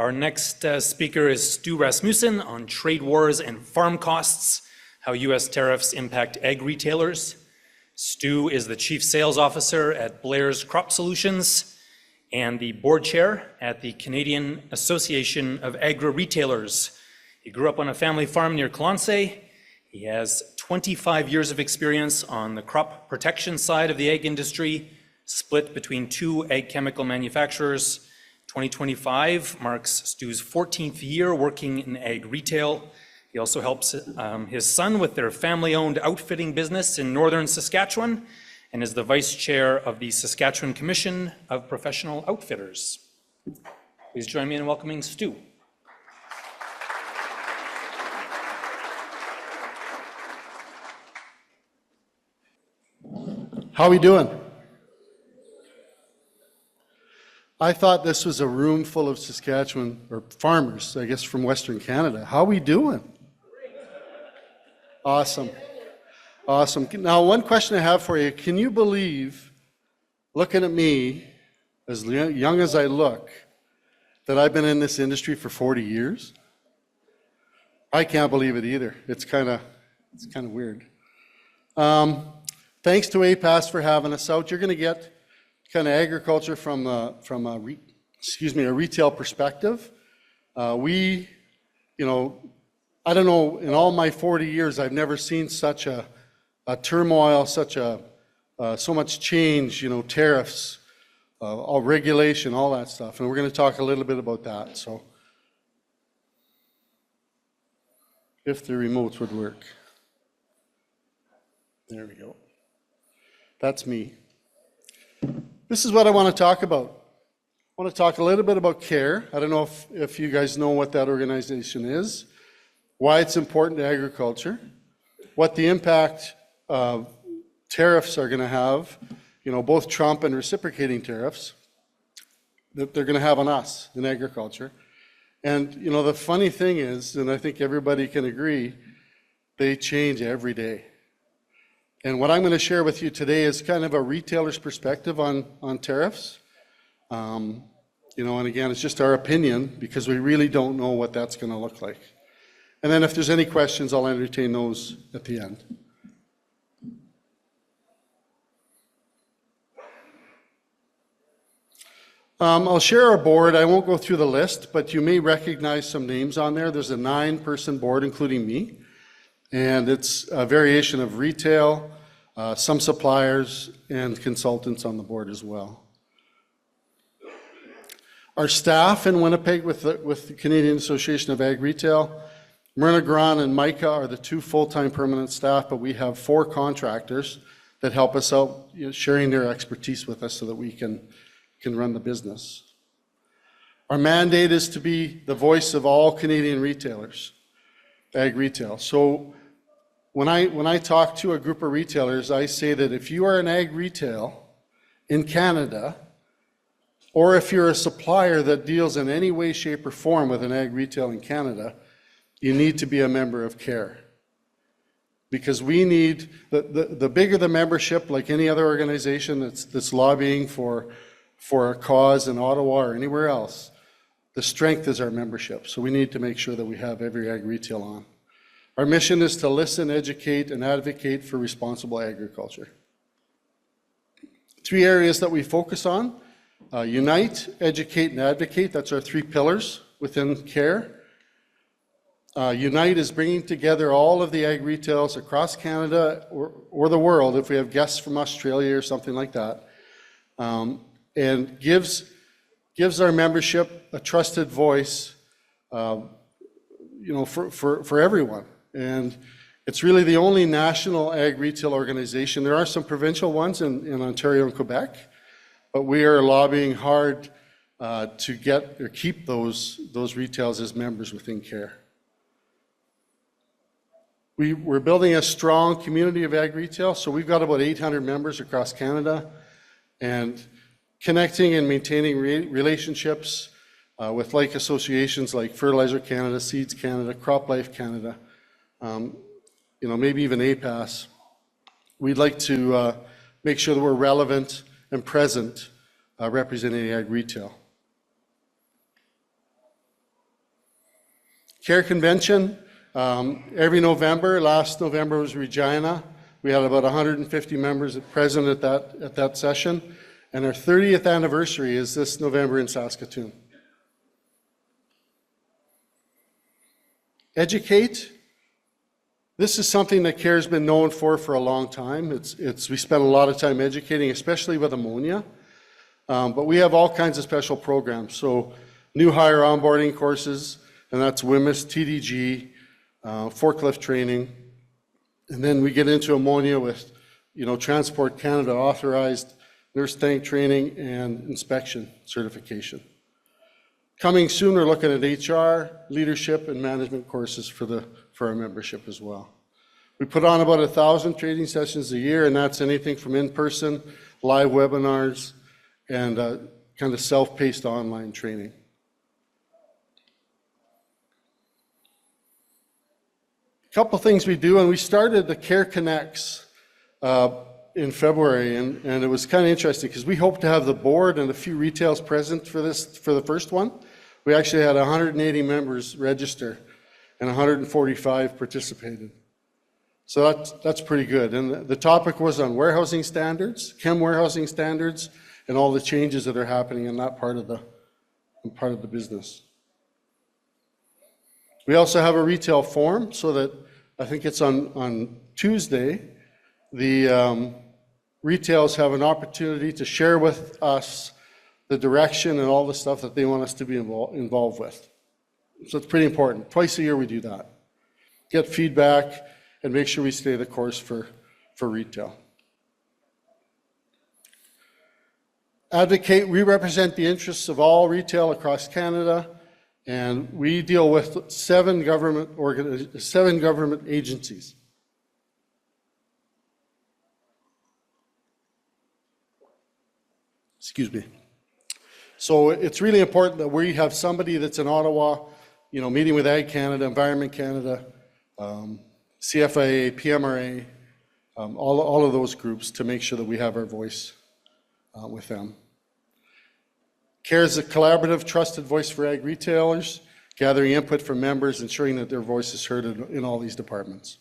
Our next speaker is Stu Rasmussen on trade wars and farm costs, how U.S. tariffs impact Agri-Retailers. Stu is the Chief Sales Officer at Blair's Crop Solutions and the Board Chair at the Canadian Association of Agri-Retailers. He grew up on a family farm near Clonsay. He has 25 years of experience on the crop protection side of the ag industry, split between two ag chemical manufacturers. 2025 marks Stu's 14th year working in ag retail. He also helps his son with their family-owned outfitting business in northern Saskatchewan and is the vice chair of the Saskatchewan Commission of Professional Outfitters. Please join me in welcoming Stu. How are we doing? I thought this was a room full of Saskatchewan, or farmers, I guess, from Western Canada. How are we doing? Awesome. Awesome. Now, one question I have for you. Can you believe, looking at me, as young as I look, that I've been in this industry for 40 years? I can't believe it either. It's kind of weird. Thanks to APAS for having us out. You're going to get kind of agriculture from a retail perspective. I don't know, in all my 40 years, I've never seen such a turmoil, so much change, tariffs, all regulation, all that stuff. And we're going to talk a little bit about that. So if the remotes would work. There we go. That's me. This is what I want to talk about. I want to talk a little bit about CARE. I don't know if you guys know what that organization is, why it's important to agriculture, what the impact of tariffs are going to have, both Trump and reciprocating tariffs, that they're going to have on us in agriculture. And, the funny thing is, and I think everybody can agree, they change every day. And what I'm going to share with you today is kind of a retailer's perspective on tariffs. And again, it's just our opinion because we really don't know what that's going to look like. And then if there's any questions, I'll entertain those at the end. I'll share our board. I won't go through the list, but you may recognize some names on there. There's a 9-person board, including me. And it's a variation of retail, some suppliers, and consultants on the board as well. Our staff in Winnipeg with the Canadian Association of Ag Retail, Myrna Gran and Micah are the 2 full-time permanent staff, but we have 4 contractors that help us out, sharing their expertise with us so that we can run the business. Our mandate is to be the voice of all Canadian retailers, ag retail. So when I talk to a group of retailers, I say that if you are an ag retail in Canada, or if you're a supplier that deals in any way, shape, or form with an ag retail in Canada, you need to be a member of CARE. Because we need, the bigger the membership, like any other organization that's lobbying for a cause in Ottawa or anywhere else, the strength is our membership. So we need to make sure that we have every ag retail on. Our mission is to listen, educate, and advocate for responsible agriculture. 3 areas that we focus on: unite, educate, and advocate. That's our 3 pillars within CARE. Unite is bringing together all of the ag retails across Canada or the world, if we have guests from Australia or something like that, and gives our membership a trusted voice, for everyone. And it's really the only national ag retail organization. There are some provincial ones in Ontario and Quebec, but we are lobbying hard to get or keep those retails as members within CARE. We're building a strong community of ag retail, so we've got about 800 members across Canada, and connecting and maintaining relationships with like associations like Fertilizer Canada, Seeds Canada, Crop Life Canada, maybe even APAS. We'd like to make sure that we're relevant and present representing ag retail. CARE convention, every November. Last November was Regina. We had about 150 members present at that session. And our 30th anniversary is this November in Saskatoon. Educate. This is something that CARE's been known for a long time. We spend a lot of time educating, especially with ammonia. But we have all kinds of special programs. So new hire onboarding courses, and that's WMIS, TDG, forklift training. And then we get into ammonia with, Transport Canada authorized nurse tank training and inspection certification. Coming soon, we're looking at HR, leadership, and management courses for our membership as well. We put on about 1,000 training sessions a year, and that's anything from in-person, live webinars, and kind of self-paced online training. A couple things we do, and we started the CARE Connects in February, and it was kind of interesting because we hoped to have the board and a few retails present for the first one. We actually had 180 members register, and 145 participated. So that's pretty good. And the topic was on warehousing standards, chem warehousing standards, and all the changes that are happening in that part of the business. We also have a retail forum, so that I think it's on Tuesday. The retails have an opportunity to share with us the direction and all the stuff that they want us to be involved with. So it's pretty important. Twice a year we do that. Get feedback and make sure we stay the course for retail. Advocate, we represent the interests of all retail across Canada, and we deal with 7 government agencies. Excuse me. So it's really important that we have somebody that's in Ottawa, meeting with Ag Canada, Environment Canada, CFIA, PMRA, all of those groups to make sure that we have our voice with them. CARE is a collaborative, trusted voice for ag retailers, gathering input from members, ensuring that their voice is heard in all these departments.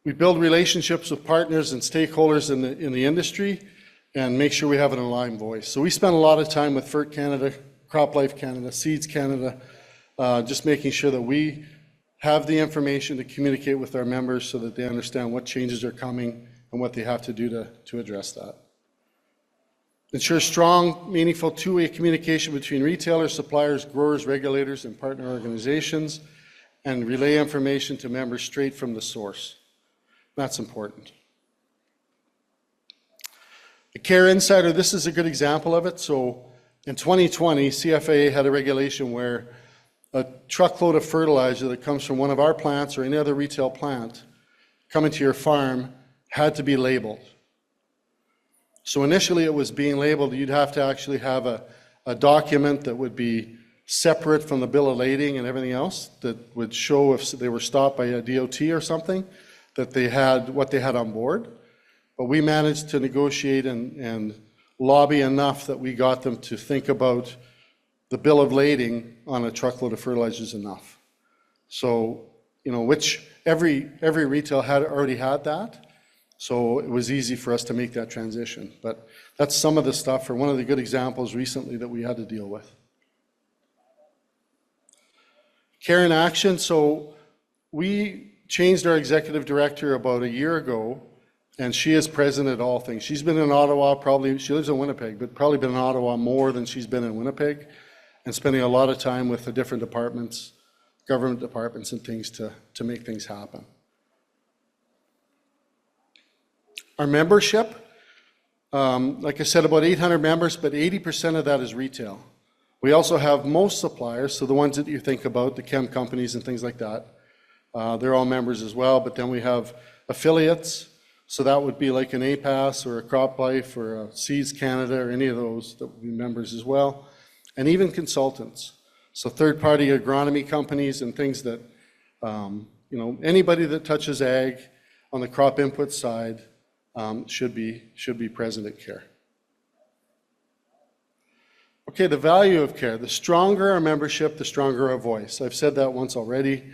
We build relationships with partners and stakeholders in the industry and make sure we have an aligned voice. So we spend a lot of time with FERT Canada, CropLife Canada, Seeds Canada, just making sure that we have the information to communicate with our members so that they understand what changes are coming and what they have to do to address that. Ensure strong, meaningful two-way communication between retailers, suppliers, growers, regulators, and partner organizations, and relay information to members straight from the source. That's important. The CARE Insider, this is a good example of it. So in 2020, CFA had a regulation where a truckload of fertilizer that comes from one of our plants or any other retail plant coming to your farm had to be labeled. So initially it was being labeled, you'd have to actually have a document that would be separate from the bill of lading and everything else that would show if they were stopped by a DOT or something, that they had what they had on board. But we managed to negotiate and lobby enough that we got them to think about the bill of lading on a truckload of fertilizers enough. So, which every retail already had that. So it was easy for us to make that transition. But that's some of the stuff, or one of the good examples recently that we had to deal with. CARE in action. So we changed our executive director about a year ago, and she is present at all things. She's been in Ottawa, she lives in Winnipeg, but probably been in Ottawa more than she's been in Winnipeg, and spending a lot of time with the different departments, government departments and things to make things happen. Our membership, like I said, about 800 members, but 80% of that is retail. We also have most suppliers, so the ones that you think about, the chem companies and things like that, they're all members as well, but then we have affiliates, so that would be like an APAS or a CropLife or a Seeds Canada or any of those that would be members as well, and even consultants. So third-party agronomy companies and things that, anybody that touches ag on the crop input side should be present at CARE. Okay, the value of care. The stronger our membership, the stronger our voice. I've said that once already.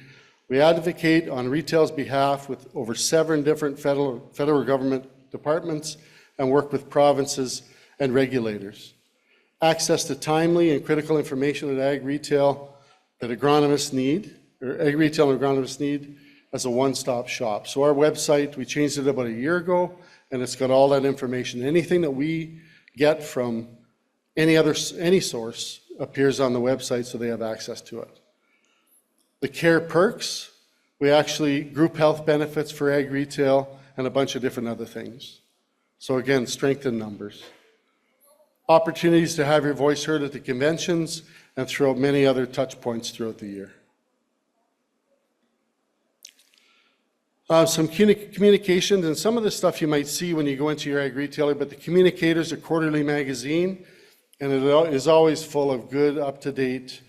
We advocate on retail's behalf with over 7 different federal government departments and work with provinces and regulators. Access to timely and critical information at ag-retail that agronomists need, or ag-retail and agronomists need as a one-stop shop. So our website, we changed it about a year ago, and it's got all that information. Anything that we get from any source appears on the website, so they have access to it. The care perks, we actually group health benefits for ag retail and a bunch of different other things. So again, strength in numbers. Opportunities to have your voice heard at the conventions and throughout many other touch points throughout the year. Some communications, and some of the stuff you might see when you go into your ag retailer, but the Communicators, a quarterly magazine, and it is always full of good, up-to-date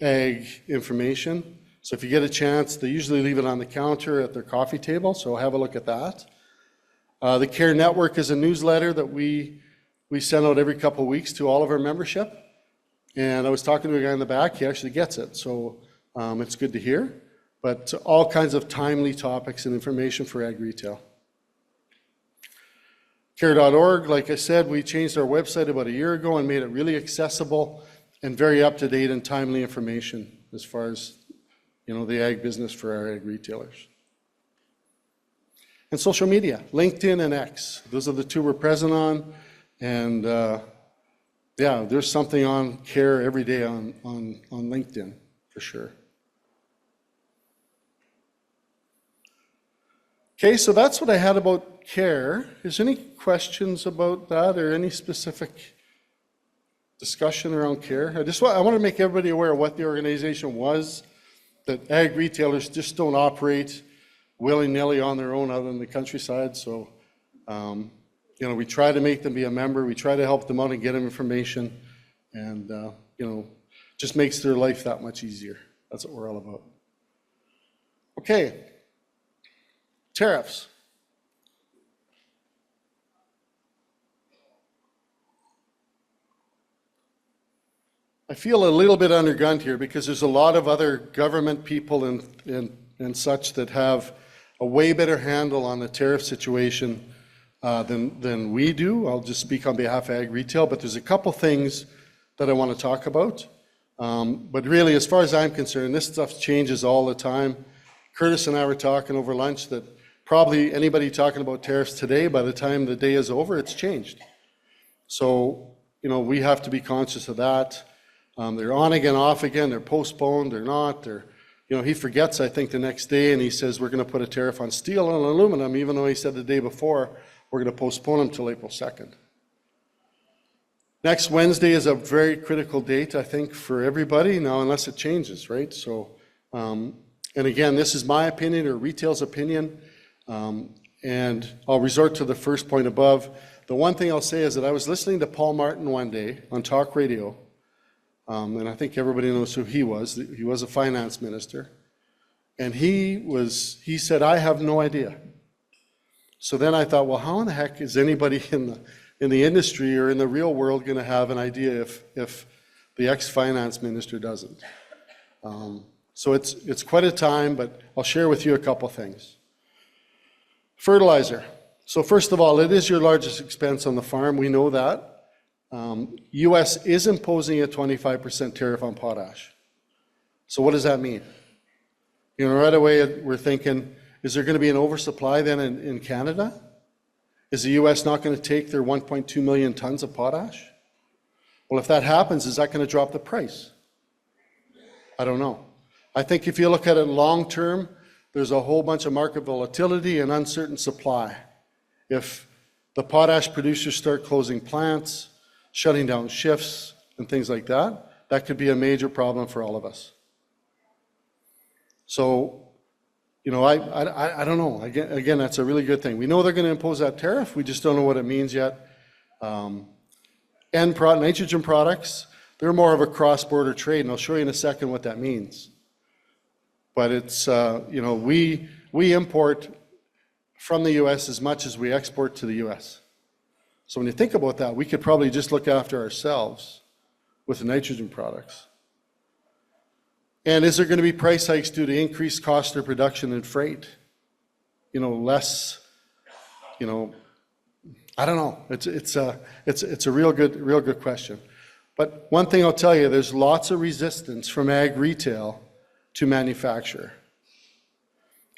ag information. So if you get a chance, they usually leave it on the counter at their coffee table, so have a look at that. The Care Network is a newsletter that we send out every couple of weeks to all of our membership. And I was talking to a guy in the back, he actually gets it, so it's good to hear. But all kinds of timely topics and information for ag retail. Care.org, like I said, we changed our website about a year ago and made it really accessible and very up-to-date and timely information as far as the ag business for our ag retailers. And social media, LinkedIn and X. Those are the 2 we're present on. And yeah, there's something on care every day on LinkedIn, for sure. Okay, so that's what I had about care. Is there any questions about that or any specific discussion around care? I want to make everybody aware of what the organization was, that ag retailers just don't operate willy-nilly on their own out in the countryside. So, we try to make them be a member. We try to help them out and get them information. And, just makes their life that much easier. That's what we're all about. Okay. Tariffs. I feel a little bit undergunned here because there's a lot of other government people and such that have a way better handle on the tariff situation than we do. I'll just speak on behalf of Ag Retail, but there's a couple things that I want to talk about. But really, as far as I'm concerned, this stuff changes all the time. Curtis and I were talking over lunch that probably anybody talking about tariffs today, by the time the day is over, it's changed. So, we have to be conscious of that. They're on again, off again, they're postponed, they're not. He forgets, I think, the next day, and he says, we're going to put a tariff on steel and aluminum, even though he said the day before, we're going to postpone them till April 2nd. Next Wednesday is a very critical date, I think, for everybody now, unless it changes, right? So, and again, this is my opinion or retail's opinion. And I'll resort to the first point above. The one thing I'll say is that I was listening to Paul Martin one day on talk radio, and I think everybody knows who he was. He was a finance minister. And he said, I have no idea. So then I thought, well, how in the heck is anybody in the industry or in the real world going to have an idea if the ex-finance minister doesn't? So it's quite a time, but I'll share with you a couple things. Fertilizer. So first of all, it is your largest expense on the farm. We know that. U.S. is imposing a 25% tariff on potash. So what does that mean? Right away we're thinking, is there going to be an oversupply then in Canada? Is the U.S. not going to take their 1.2 million tons of potash? Well, if that happens, is that going to drop the price? I don't know. I think if you look at it long term, there's a whole bunch of market volatility and uncertain supply. If the potash producers start closing plants, shutting down shifts, and things like that, that could be a major problem for all of us. So, I don't know. Again, that's a really good thing. We know they're going to impose that tariff. We just don't know what it means yet. Nitrogen products, they're more of a cross-border trade, and I'll show you in a second what that means. But it's, we import from the U.S. as much as we export to the U.S. So when you think about that, we could probably just look after ourselves with the nitrogen products? And is there going to be price hikes due to increased cost of production and freight? Less, I don't know. It's a real good question. But one thing I'll tell you, there's lots of resistance from ag retail to manufacture.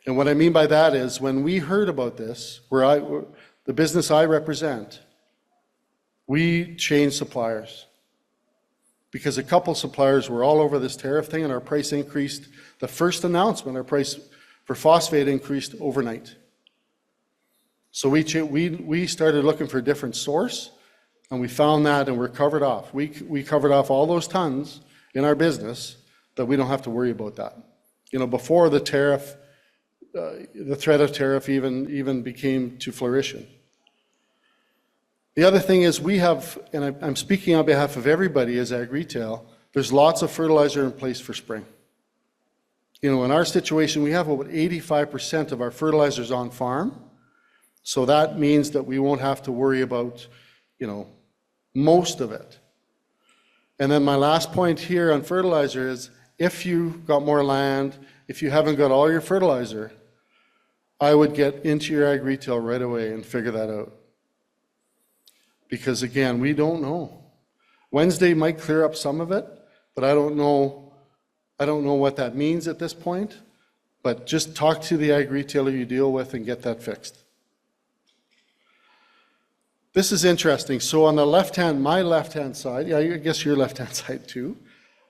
And what I mean by that is when we heard about this, the business I represent, we changed suppliers. Because a couple suppliers were all over this tariff thing and our price increased. The first announcement, our price for phosphate increased overnight. So we started looking for a different source, and we found that, and we're covered off. We covered off all those tons in our business that we don't have to worry about that. Before the tariff, the threat of tariff even became to fruition. The other thing is we have, and I'm speaking on behalf of everybody as ag retail, there's lots of fertilizer in place for spring. In our situation, we have about 85% of our fertilizers on farm. So that means that we won't have to worry about, most of it. And then my last point here on fertilizer is if you've got more land, if you haven't got all your fertilizer, I would get into your ag retail right away and figure that out. Because again, we don't know. Wednesday might clear up some of it, but I don't know what that means at this point. But just talk to the ag retailer you deal with and get that fixed. This is interesting. So on the my left-hand side, yeah, I guess your left-hand side too,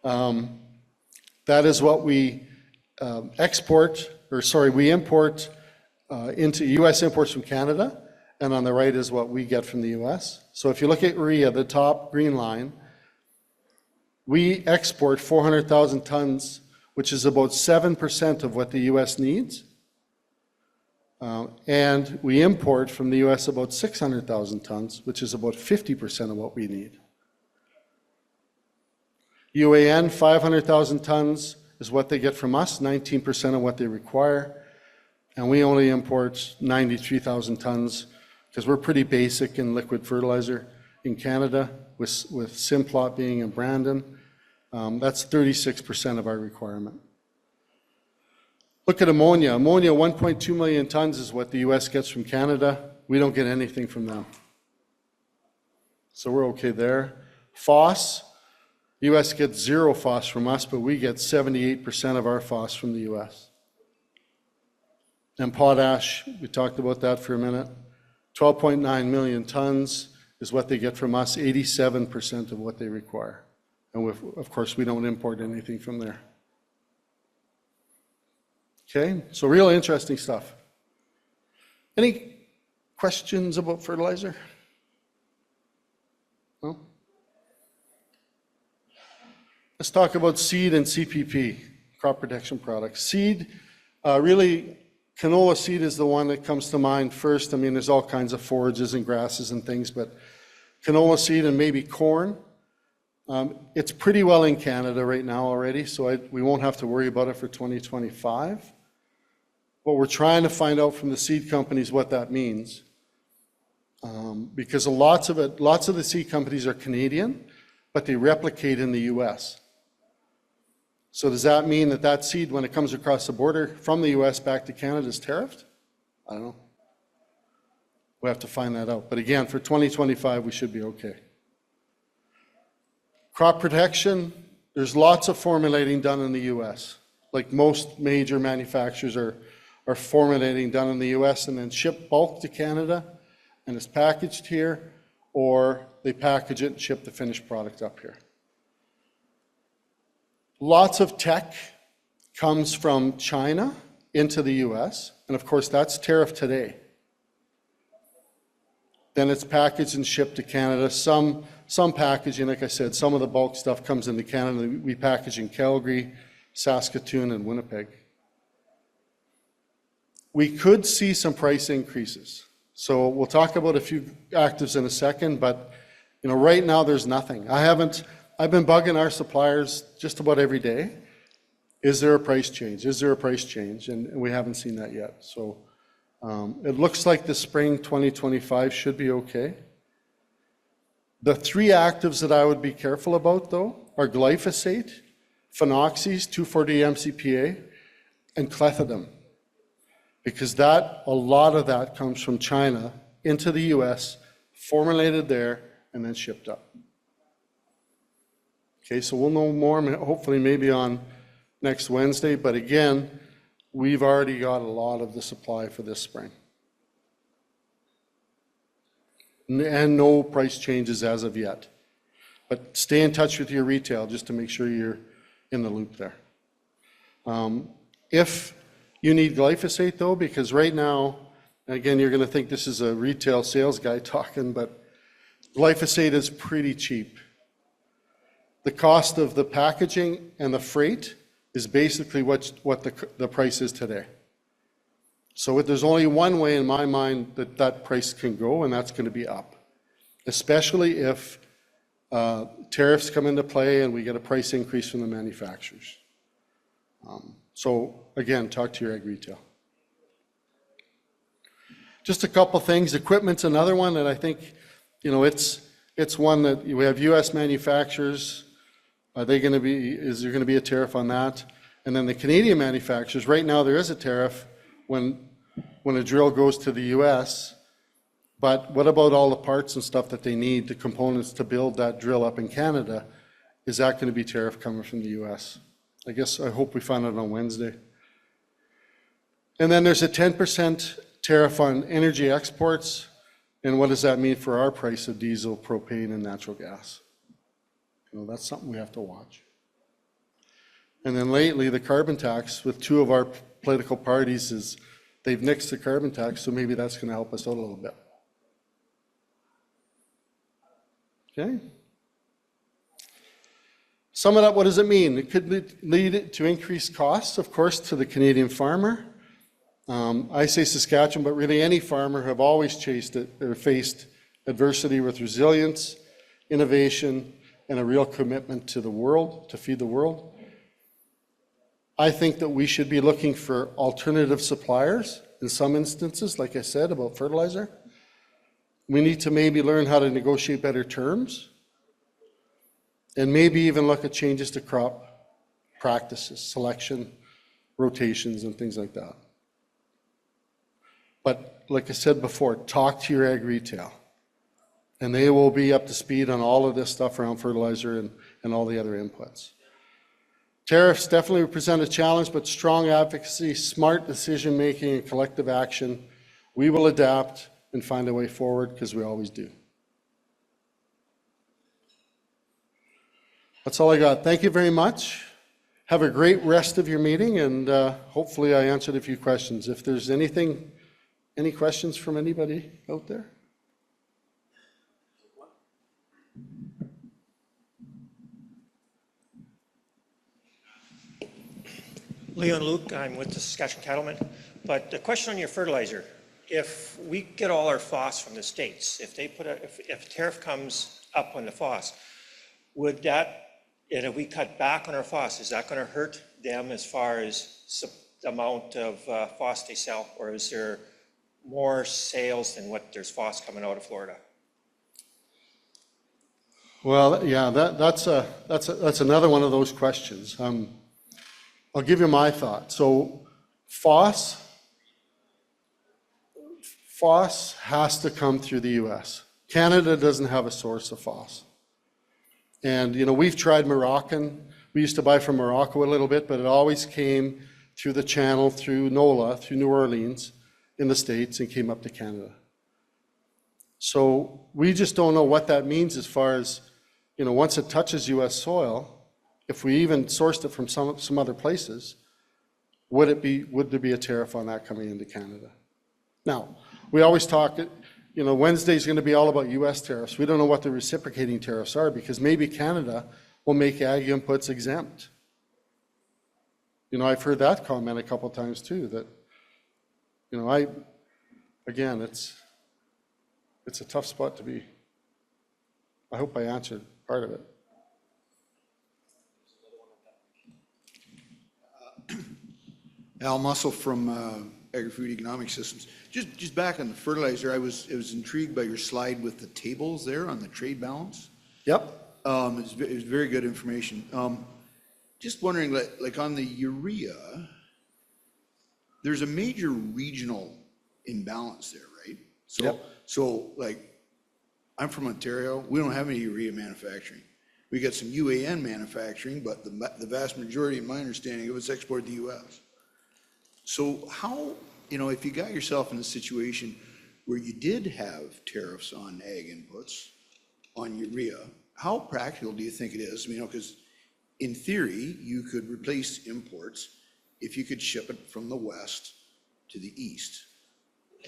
that is what we we import into U.S. imports from Canada. And on the right is what we get from the U.S. So if you look at urea, the top green line, we export 400,000 tons, which is about 7% of what the U.S. needs. And we import from the U.S. about 600,000 tons, which is about 50% of what we need. UAN, 500,000 tons is what they get from us, 19% of what they require. And we only import 93,000 tons because we're pretty basic in liquid fertilizer in Canada, with Simplot being in Brandon. That's 36% of our requirement. Look at ammonia. Ammonia, 1.2 million tons is what the U.S. gets from Canada. We don't get anything from them. So we're okay there. Phos, U.S. gets 0 phos from us, but we get 78% of our phos from the U.S. And potash, we talked about that for a minute. 12.9 million tons is what they get from us, 87% of what they require. And of course, we don't import anything from there. Okay, so real interesting stuff. Any questions about fertilizer? No? Let's talk about seed and CPP, crop protection products. Seed, really, canola seed is the one that comes to mind first. I mean, there's all kinds of forages and grasses and things, but canola seed and maybe corn. It's pretty well in Canada right now already, so we won't have to worry about it for 2025. But we're trying to find out from the seed companies what that means. Because lots of the seed companies are Canadian, but they replicate in the US. So does that mean that seed, when it comes across the border from the US back to Canada, is tariffed? I don't know. We have to find that out. But again, for 2025, we should be okay. Crop protection, there's lots of formulating done in the US. Like most major manufacturers are formulating done in the US and then shipped bulk to Canada and it's packaged here, or they package it and ship the finished product up here. Lots of tech comes from China into the US, and of course that's tariffed today. Then it's packaged and shipped to Canada. Some packaging, like I said, some of the bulk stuff comes into Canada. We package in Calgary, Saskatoon, and Winnipeg. We could see some price increases. So we'll talk about a few actives in a second, but right now there's nothing. I've been bugging our suppliers just about every day. Is there a price change? Is there a price change? And we haven't seen that yet. So it looks like the spring 2025 should be okay. The three actives that I would be careful about, though, are glyphosate, phenoxys, 240 MCPA, and clethodim. Because a lot of that comes from China into the US, formulated there, and then shipped up. Okay, so we'll know more, hopefully maybe on next Wednesday, but again, we've already got a lot of the supply for this spring. And no price changes as of yet. But stay in touch with your retail just to make sure you're in the loop there. If you need glyphosate though, because right now, and again, you're going to think this is a retail sales guy talking, but glyphosate is pretty cheap. The cost of the packaging and the freight is basically what the price is today. So there's only one way in my mind that price can go, and that's going to be up, especially if tariffs come into play and we get a price increase from the manufacturers. So again, talk to your ag retail. Just a couple things. Equipment's another one that I think, it's one that we have U.S. manufacturers. Is there going to be a tariff on that? And then the Canadian manufacturers, right now there is a tariff when a drill goes to the U.S., but what about all the parts and stuff that they need, the components to build that drill up in Canada? Is that going to be tariff coming from the U.S.? I hope we find out on Wednesday. And then there's a 10% tariff on energy exports. And what does that mean for our price of diesel, propane, and natural gas? That's something we have to watch. And then lately, the carbon tax with two of our political parties they've nixed the carbon tax, so maybe that's going to help us out a little bit. Okay? Sum it up, what does it mean? It could lead to increased costs, of course, to the Canadian farmer. I say Saskatchewan, but really any farmer have always faced adversity with resilience, innovation, and a real commitment to the world, to feed the world. I think that we should be looking for alternative suppliers in some instances, like I said about fertilizer. We need to maybe learn how to negotiate better terms and maybe even look at changes to crop practices, selection, rotations, and things like that. But like I said before, talk to your ag retail, and they will be up to speed on all of this stuff around fertilizer and all the other inputs. Tariffs definitely present a challenge, but strong advocacy, smart decision-making, and collective action, we will adapt and find a way forward, because we always do. That's all I got. Thank you very much. Have a great rest of your meeting, and hopefully I answered a few questions. If there's any questions from anybody out there? Leon Luke, I'm with the Saskatchewan Cattlemen. But the question on your fertilizer, if we get all our phos from the States, if a tariff comes up on the phos, would that, and if we cut back on our phos, is that going to hurt them as far as the amount of phos they sell, or is there more sales than what there's phos coming out of Florida? Well, yeah, that's another one of those questions. I'll give you my thought. So phos has to come through the U.S. Canada doesn't have a source of phos. And, we've tried Moroccan. We used to buy from Morocco a little bit, but it always came through the channel, through NOLA, through New Orleans in the States, and came up to Canada. So we just don't know what that means as far as, once it touches U.S. soil, if we even sourced it from some other places, would there be a tariff on that coming into Canada? Now, we always talk, Wednesday's going to be all about U.S. tariffs. We don't know what the reciprocating tariffs are, because maybe Canada will make ag inputs exempt. I've heard that comment a couple of times too, that, it's a tough spot to be. I hope I answered part of it. Al Muscle from agri-food economic systems. Just back on the fertilizer, I was intrigued by your slide with the tables there on the trade balance. Yep. It was very good information. Just wondering, like on the urea, there's a major regional imbalance there, right? So, Yep. so like, I'm from Ontario. We don't have any urea manufacturing. We got some UAN manufacturing, but the vast majority, in my understanding, of it's exported to the U.S. So how, if you got yourself in a situation where you did have tariffs on ag inputs, on urea, how practical do you think it is? Because in theory, you could replace imports if you could ship it from the west to the east.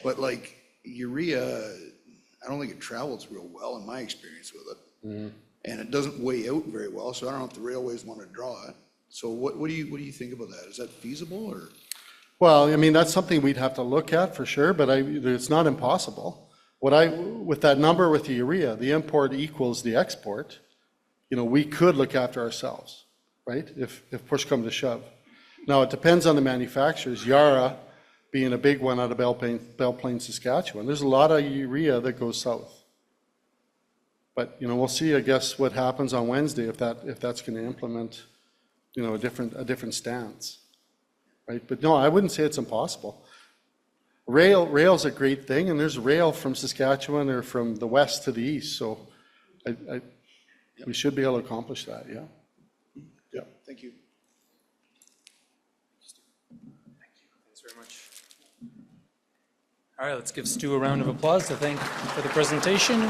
But like urea, I don't think it travels real well in my experience with it. Mm-hmm. And it doesn't weigh out very well, so I don't know if the railways want to draw it. So what do you think about that? Is that feasible or? Well, that's something we'd have to look at for sure, but it's not impossible. With that number with the urea, the import equals the export, we could look after ourselves, right? If push comes to shove. Now, it depends on the manufacturers. Yara being a big one out of Belle Plaine, Saskatchewan. There's a lot of urea that goes south. But, we'll see, I guess, what happens on Wednesday if that's going to implement, a different stance, right? But no, I wouldn't say it's impossible. Rail's a great thing, and there's rail from Saskatchewan or from the west to the east, so we should be able to accomplish that, yeah. Yeah, thank you. Thanks very much. All right, let's give Stu a round of applause to thank for the presentation.